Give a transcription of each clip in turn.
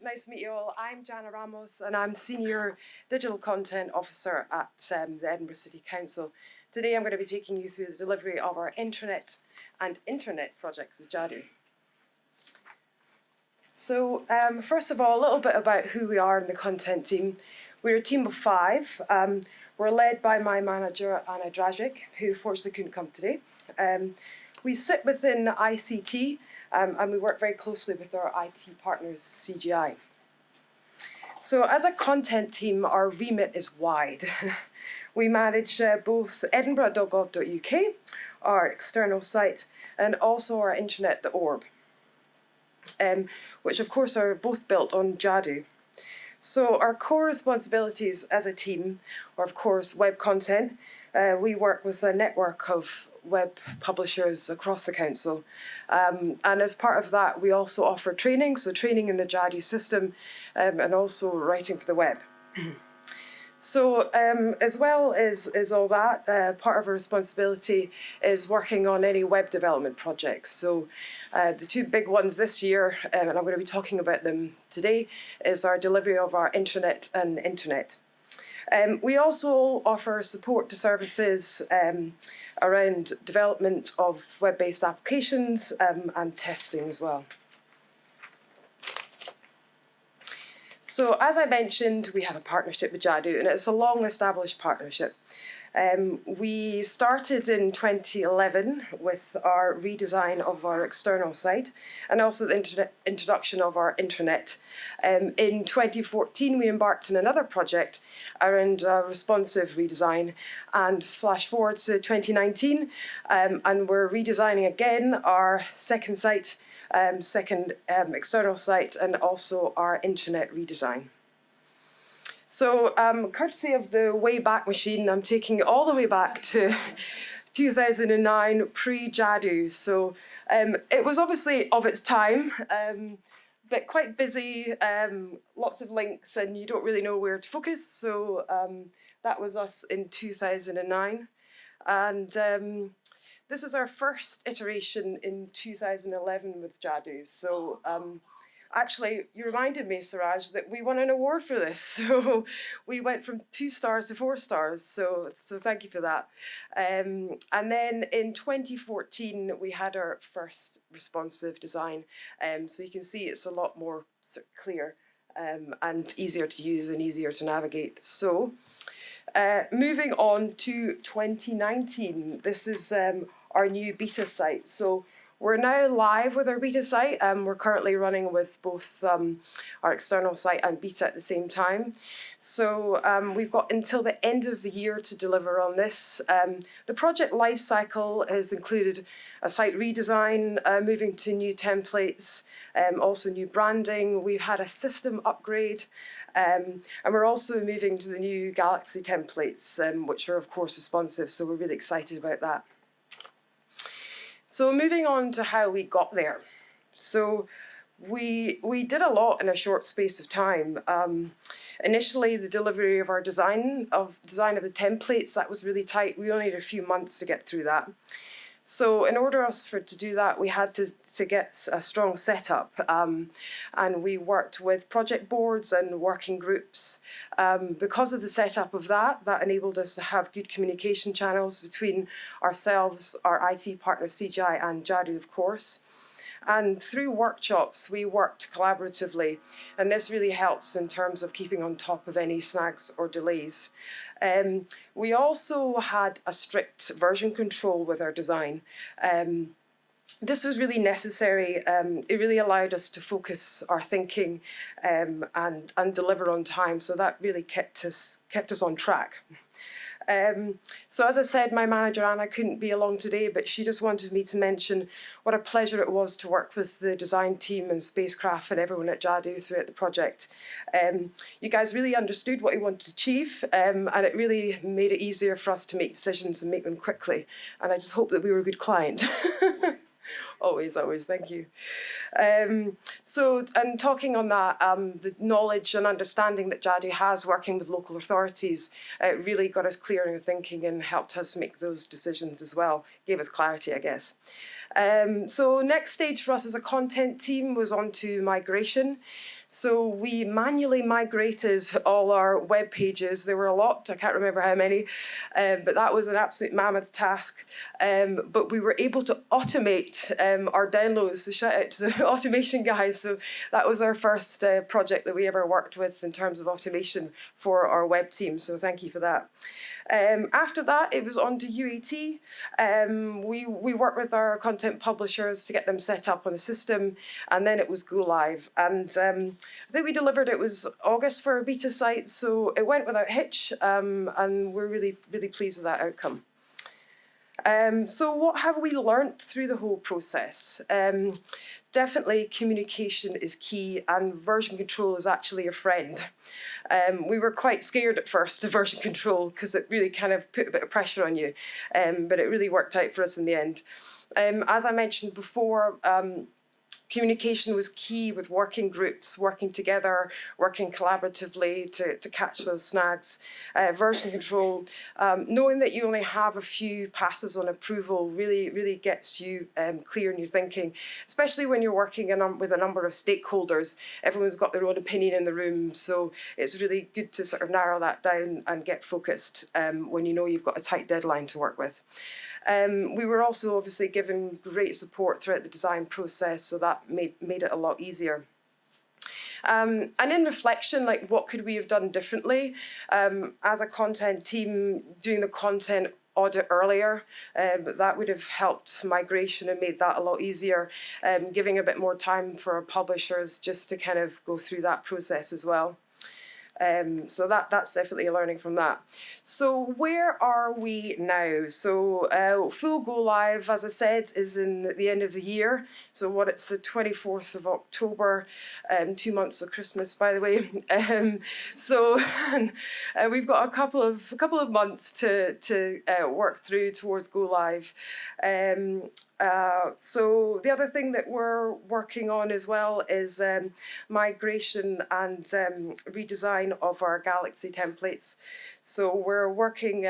nice to meet you all. I'm Jana Ramos and I'm Senior Digital Content Officer at the Edinburgh City Council. Today I'm going to be taking you through the delivery of our Internet and Intranet projects at Jadu. So first of all, a little bit about who we are in the content team. We're a team of 5. We're led by my manager, Anna Dragic, who fortunately couldn't come today. We sit within ICT and we work very closely with our IT partners, CGI. So as a content team, our remit is wide. We manage both edinburgh.gov.uk, our external site, and also our intranet, the Orb, which of course are both built on Jadu. So our core responsibilities as a team are of course web content. We work with a network of web publishers across the council. And as part of that, we also offer training, so training in the Jadu system and also writing for the web. So as well as all that, part of our responsibility is working on any web development projects. So the 2 big ones this year, and I'm going to be talking about them today, is our delivery of our Internet and Intranet. We also offer support to services around development of web-based applications and testing as well. So as I mentioned, we have a partnership with Jadu, and it's a long-established partnership. We started in 2011 with our redesign of our external site and also the introduction of our intranet. In 2014, we embarked on another project around responsive redesign, and flash forward to 2019, and we're redesigning again our second site, second external site, and also our intranet redesign. So courtesy of the Wayback Machine, I'm taking it all the way back to 2009, pre-Jadu. So it was obviously of its time, but quite busy, lots of links, and you don't really know where to focus. So that was us in 2009. And this is our first iteration in 2011 with Jadu. So actually, you reminded me, Suraj, that we won an award for this. So we went from 2 stars to 4 stars. So thank you for that. And then in 2014, we had our first responsive design. So you can see it's a lot more sort of clear and easier to use and easier to navigate. So moving on to 2019, this is our new beta site. So we're now live with our beta site. We're currently running with both our external site and beta at the same time. So we've got until the end of the year to deliver on this. The project lifecycle has included a site redesign, moving to new templates, also new branding. We've had a system upgrade, and we're also moving to the new Galaxy templates, which are of course responsive, so we're really excited about that. So moving on to how we got there. So we did a lot in a short space of time. Initially, the delivery of our design of the templates, that was really tight. We only had a few months to get through that. So in order to do that, we had to get a strong setup, and we worked with project boards and working groups. Because of the setup of that enabled us to have good communication channels between ourselves, our IT partner CGI, and Jadu, of course. And through workshops, we worked collaboratively, and this really helps in terms of keeping on top of any snags or delays. We also had a strict version control with our design. This was really necessary. It really allowed us to focus our thinking and deliver on time, so that really kept us on track. So as I said, my manager Anna couldn't be along today, but she just wanted me to mention what a pleasure it was to work with the design team and Spacecraft and everyone at Jadu throughout the project. You guys really understood what we wanted to achieve, and it really made it easier for us to make decisions and make them quickly. And I just hope that we were a good client. Always, thank you. So, and talking on that, the knowledge and understanding that Jadu has working with local authorities really got us clear in our thinking and helped us make those decisions as well, gave us clarity, I guess. So next stage for us as a content team was on to migration. So we manually migrated all our web pages. There were a lot, I can't remember how many, but that was an absolute mammoth task. But we were able to automate our downloads, so shout out to the automation guys. So that was our first project that we ever worked with in terms of automation for our web team, so thank you for that. After that, it was on to UAT. We worked with our content publishers to get them set up on the system, and then it was go live. And I think we delivered, it was August for a beta site, so it went without hitch, and we're really, really pleased with that outcome. So what have we learnt through the whole process? Definitely communication is key, and version control is actually a friend. We were quite scared at first of version control because it really kind of put a bit of pressure on you, but it really worked out for us in the end. As I mentioned before, communication was key with working groups, working together, working collaboratively to catch those snags. Version control, knowing that you only have a few passes on approval really gets you clear in your thinking, especially when you're working with a number of stakeholders. Everyone's got their own opinion in the room, so it's really good to sort of narrow that down and get focused when you know you've got a tight deadline to work with. We were also obviously given great support throughout the design process, so that made it a lot easier. And in reflection, like, what could we have done differently? As a content team, doing the content audit earlier, that would have helped migration and made that a lot easier, giving a bit more time for our publishers just to kind of go through that process as well. So that's definitely a learning from that. So where are we now? So full go live, as I said, is in the end of the year. So it's the 24th of October, 2 months of Christmas, by the way. So we've got a couple of months to work through towards go live. So the other thing that we're working on as well is migration and redesign of our Galaxy templates. So we're working,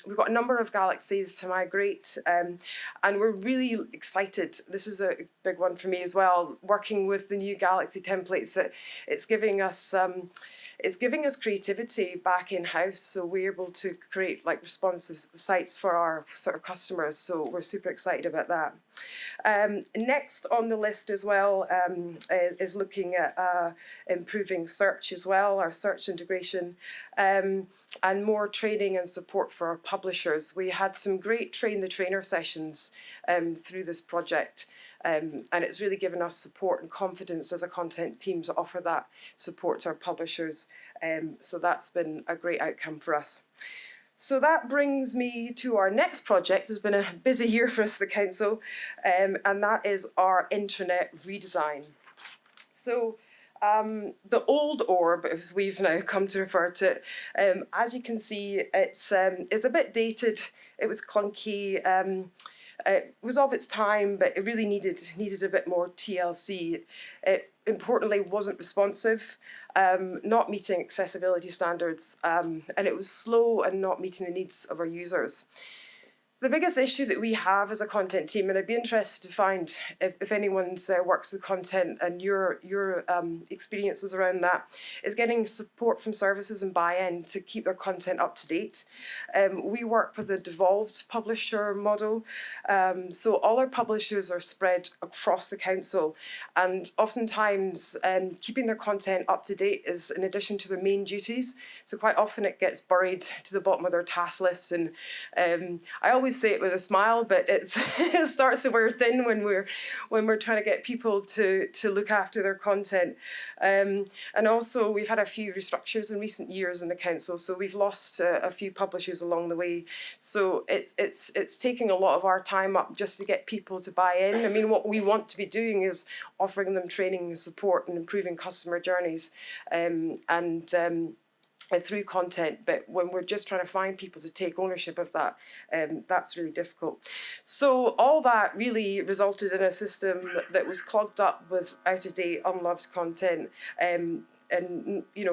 we've got a number of Galaxies to migrate, and we're really excited. This is a big one for me as well, working with the new Galaxy templates, that it's giving us creativity back in-house, so we're able to create like responsive sites for our sort of customers, so we're super excited about that. Next on the list as well is looking at improving search as well, our search integration, and more training and support for our publishers. We had some great train the trainer sessions through this project. And it's really given us support and confidence as a content team to offer that support to our publishers. So that's been a great outcome for us. So that brings me to our next project. It's been a busy year for us, the council, and that is our intranet redesign. So the old orb, if we've now come to refer to it, as you can see, it's a bit dated. It was clunky. It was of its time, but it really needed a bit more TLC. It importantly wasn't responsive, not meeting accessibility standards, and it was slow and not meeting the needs of our users. The biggest issue that we have as a content team, and I'd be interested to find if anyone's works with content and your experiences around that, is getting support from services and buy-in to keep their content up to date. We work with a devolved publisher model, so all our publishers are spread across the council, and oftentimes keeping their content up to date is in addition to their main duties. So quite often it gets buried to the bottom of their task list, and I always say it with a smile, but it starts to wear thin when we're trying to get people to look after their content. And also we've had a few restructures in recent years in the council, so we've lost a few publishers along the way. So it's taking a lot of our time up just to get people to buy in. I mean, what we want to be doing is offering them training and support and improving customer journeys, through content, but when we're just trying to find people to take ownership of that, that's really difficult. So all that really resulted in a system that was clogged up with out-of-date, unloved content, and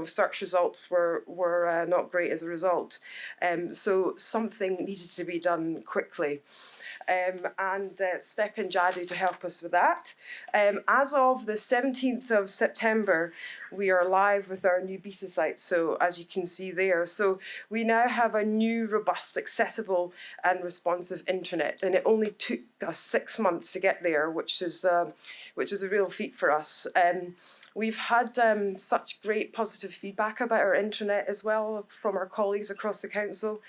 search results were not great as a result. So something needed to be done quickly. and step in Jadu to help us with that. As of the 17th of September, we are live with our new beta site, so as you can see there. So we now have a new, robust, accessible and responsive internet, and it only took us 6 months to get there, which is a real feat for us. We've had such great positive feedback about our intranet as well from our colleagues across the council.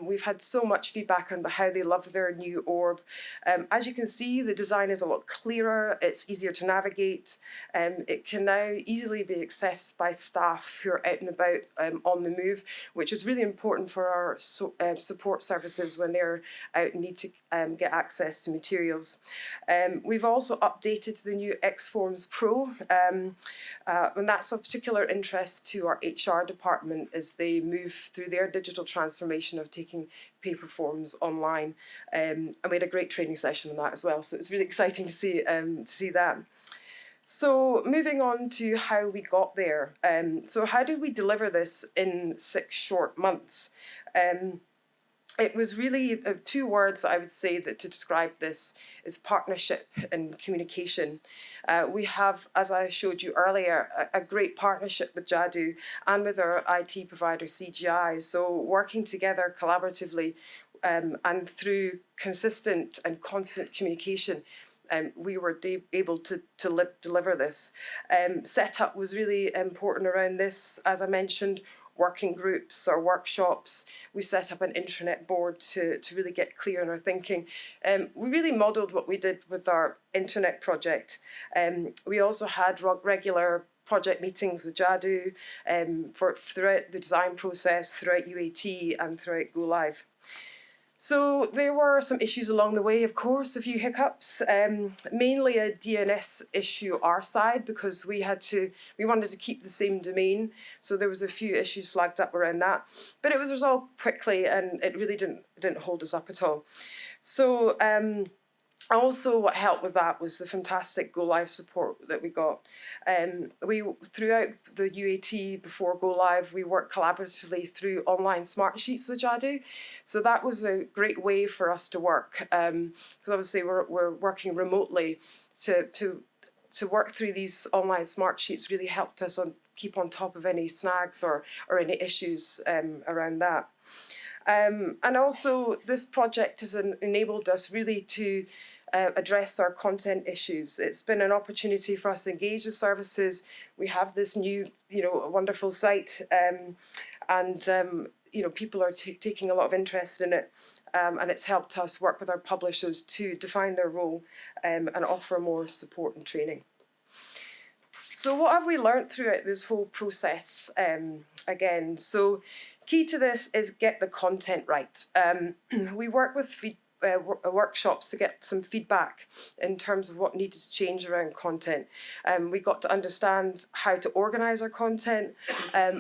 We've had so much feedback on how they love their new orb. As you can see, the design is a lot clearer, it's easier to navigate. It can now easily be accessed by staff who are out and about on the move, which is really important for our support services when they're out and need to get access to materials. We've also updated the new X-Forms Pro, and that's of particular interest to our HR department as they move through their digital transformation of taking paper forms online. And we had a great training session on that as well, so it's really exciting to see that. So moving on to how we got there. So how did we deliver this in 6 short months? It was really 2 words I would say that to describe this is partnership and communication. We have, as I showed you earlier, a great partnership with Jadu and with our IT provider CGI. So working together collaboratively and through consistent and constant communication, we were able to deliver this. Setup was really important around this, as I mentioned. Working groups or workshops. We set up an intranet board to really get clear in our thinking. We really modelled what we did with our internet project. We also had regular project meetings with Jadu throughout the design process, throughout UAT and throughout Go Live. So there were some issues along the way, of course, a few hiccups, mainly a DNS issue our side because we wanted to keep the same domain. So there was a few issues flagged up around that, but it was resolved quickly and it really didn't hold us up at all. So also what helped with that was the fantastic Go Live support that we got. Throughout the UAT before Go Live, we worked collaboratively through online smart sheets with Jadu. So that was a great way for us to work, because obviously we're working remotely. To work through these online smart sheets really helped us keep on top of any snags or any issues around that. And also this project has enabled us really to address our content issues. It's been an opportunity for us to engage with services. We have this new, wonderful site, and people are taking a lot of interest in it, and it's helped us work with our publishers to define their role and offer more support and training. So what have we learnt throughout this whole process? Again, so key to this is get the content right. We work with workshops to get some feedback in terms of what needed to change around content. We got to understand how to organise our content,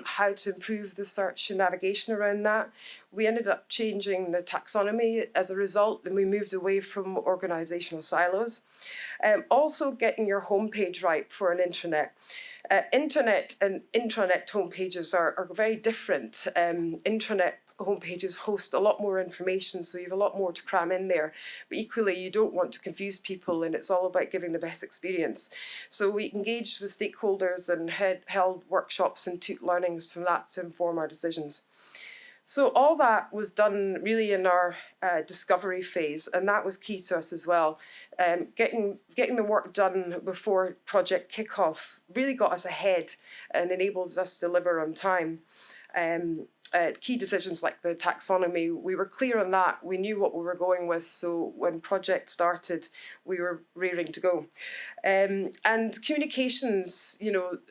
how to improve the search and navigation around that. We ended up changing the taxonomy as a result, and we moved away from organisational silos. Also getting your homepage right for an intranet. Internet and intranet homepages are very different. Intranet homepages host a lot more information, so you have a lot more to cram in there. But equally, you don't want to confuse people, and it's all about giving the best experience. So we engaged with stakeholders and held workshops and took learnings from that to inform our decisions. So all that was done really in our discovery phase, and that was key to us as well. Getting the work done before project kickoff really got us ahead and enabled us to deliver on time. Key decisions like the taxonomy, we were clear on that. We knew what we were going with, so when project started, we were raring to go. And communications,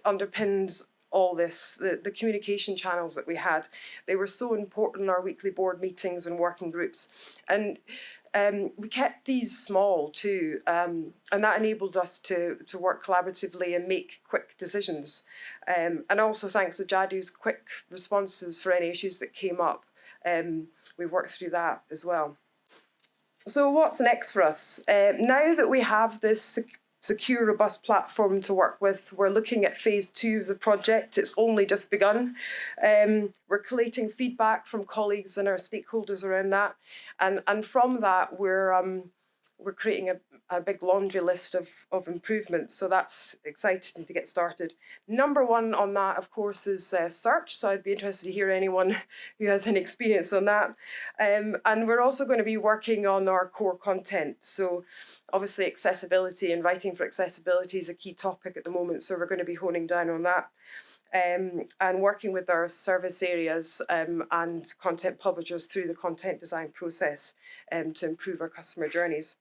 underpins all this. The communication channels that we had, they were so important in our weekly board meetings and working groups. And we kept these small too, and that enabled us to work collaboratively and make quick decisions. And also thanks to Jadu's quick responses for any issues that came up, we worked through that as well. So what's next for us? Now that we have this secure, robust platform to work with. We're looking at phase 2 of the project. It's only just begun. We're collating feedback from colleagues and our stakeholders around that. And from that, we're creating a big laundry list of improvements. So that's exciting to get started. Number one on that, of course, is search. So I'd be interested to hear anyone who has any experience on that. And we're also going to be working on our core content. So obviously accessibility and writing for accessibility is a key topic at the moment. So we're going to be honing down on that. And working with our service areas and content publishers through the content design process to improve our customer journeys.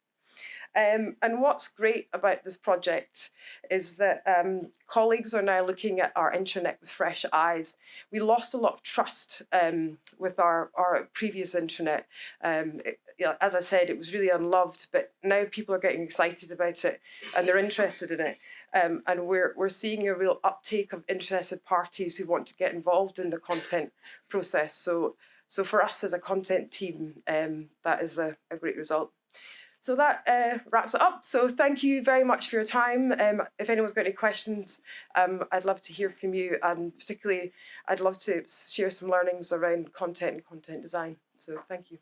And what's great about this project is that colleagues are now looking at our intranet with fresh eyes. We lost a lot of trust with our previous intranet. As I said, it was really unloved, but now people are getting excited about it and they're interested in it. And we're seeing a real uptake of interested parties who want to get involved in the content process. So for us as a content team, that is a great result. So that wraps it up. So thank you very much for your time. If anyone's got any questions, I'd love to hear from you, and particularly I'd love to share some learnings around content and content design. So thank you.